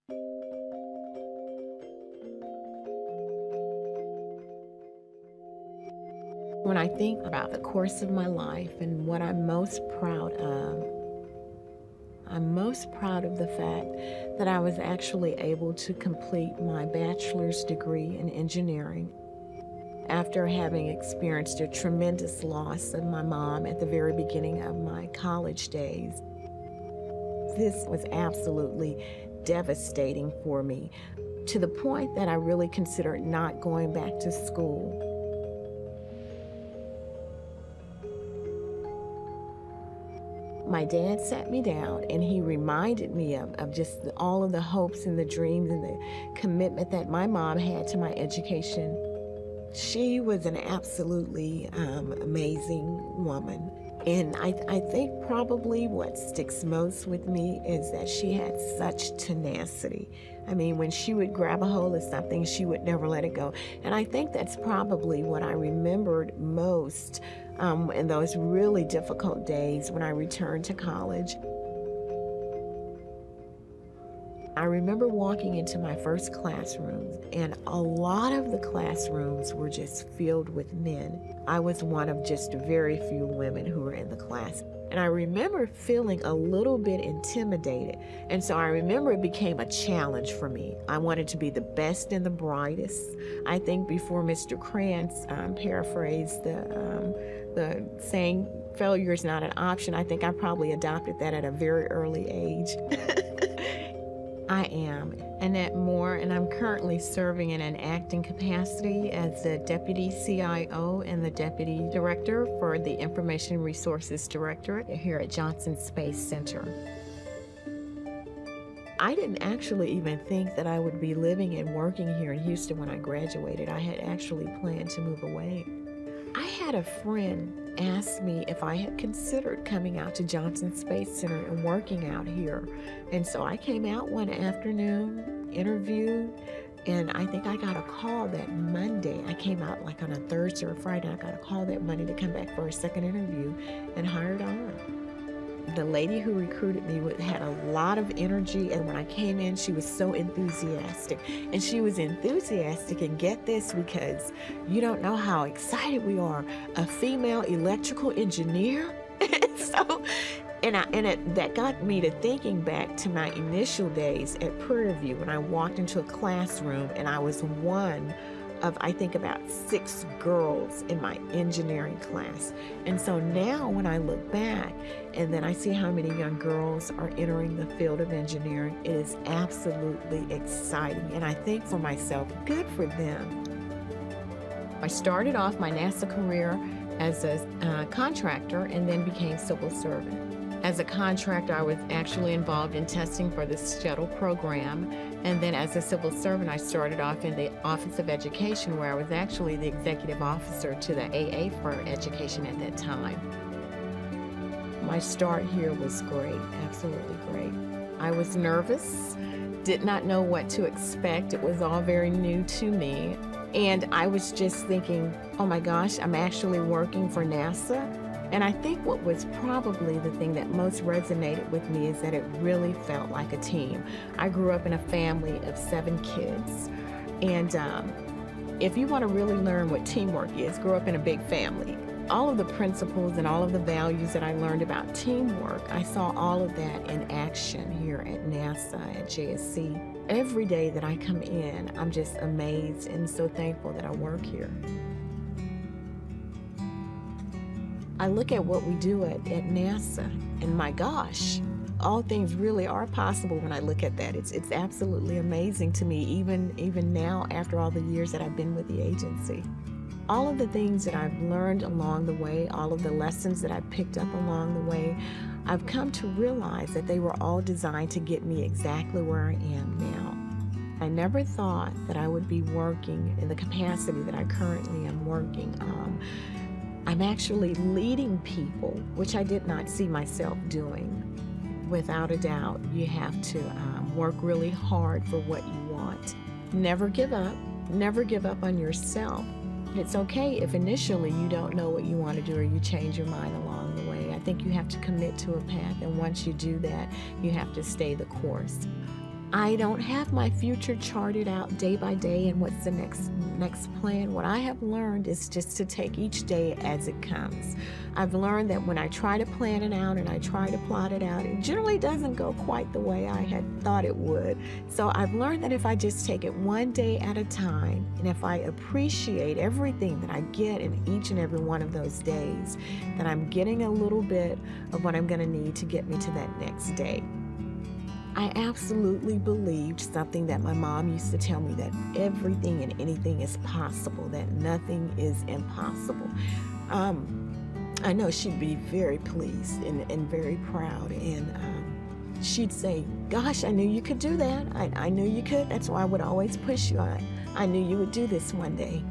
When I think about the course of my life and what I'm most proud of the fact that I was actually able to complete my bachelor's degree in engineering after having experienced a tremendous loss of my mom at the very beginning of my college days. This was absolutely devastating for me, to the point that I really considered not going back to school. My dad sat me down and he reminded me of just all of the hopes and the dreams and the commitment that my mom had to my education. She was an absolutely amazing woman. And I think probably what sticks most with me is that she had such tenacity. I mean, when she would grab a hold of something, she would never let it go. And I think that's probably what I remembered most in those really difficult days when I returned to college. I remember walking into my first classroom, and a lot of the classrooms were just filled with men. I was one of just very few women who were in the class. And I remember feeling a little bit intimidated. And so I remember it became a challenge for me. I wanted to be the best and the brightest. I think before Mr. Krantz paraphrased the saying, failure is not an option, I think I probably adopted that at a very early age. I am Annette Moore, and I'm currently serving in an acting capacity as the Deputy CIO and the Deputy Director for the Information Resources Directorate here at Johnson Space Center. I didn't actually even think that I would be living and working here in Houston when I graduated. I had actually planned to move away. I had a friend ask me if I had considered coming out to Johnson Space Center and working out here. And so I came out one afternoon, interviewed, and I think I got a call that Monday. I came out like on a Thursday or Friday. I got a call that Monday to come back for a second interview and hired on. The lady who recruited me had a lot of energy, and when I came in, she was so enthusiastic. And she was enthusiastic, and get this, because you don't know how excited we are, a female electrical engineer. That got me to thinking back to my initial days at Prairie View when I walked into a classroom and I was one of, I think, about 6 girls in my engineering class. And so now when I look back and then I see how many young girls are entering the field of engineering, it is absolutely exciting. And I think for myself, good for them. I started off my NASA career as a contractor and then became civil servant. As a contractor, I was actually involved in testing for the shuttle program. And then as a civil servant, I started off in the Office of Education, where I was actually the executive officer to the AA for education at that time. My start here was great, absolutely great. I was nervous, did not know what to expect. It was all very new to me. And I was just thinking, oh my gosh, I'm actually working for NASA. And I think what was probably the thing that most resonated with me is that it really felt like a team. I grew up in a family of 7 kids. And if you want to really learn what teamwork is, grow up in a big family. All of the principles and all of the values that I learned about teamwork, I saw all of that in action here at NASA, at JSC. Every day that I come in, I'm just amazed and so thankful that I work here. I look at what we do at NASA, and my gosh, all things really are possible when I look at that. It's absolutely amazing to me, even now after all the years that I've been with the agency. All of the things that I've learned along the way, all of the lessons that I've picked up along the way, I've come to realize that they were all designed to get me exactly where I am now. I never thought that I would be working in the capacity that I currently am working. I'm actually leading people, which I did not see myself doing. Without a doubt, you have to work really hard for what you want. Never give up. Never give up on yourself. It's okay if initially you don't know what you want to do or you change your mind along the way. I think you have to commit to a path, and once you do that, you have to stay the course. I don't have my future charted out day by day and what's the next plan. What I have learned is just to take each day as it comes. I've learned that when I try to plan it out and I try to plot it out, it generally doesn't go quite the way I had thought it would. So I've learned that if I just take it one day at a time, and if I appreciate everything that I get in each and every one of those days, that I'm getting a little bit of what I'm going to need to get me to that next day. I absolutely believed something that my mom used to tell me, that everything and anything is possible, that nothing is impossible. I know she'd be very pleased and very proud, and she'd say, gosh, I knew you could do that. I knew you could. That's why I would always push you. I knew you would do this one day.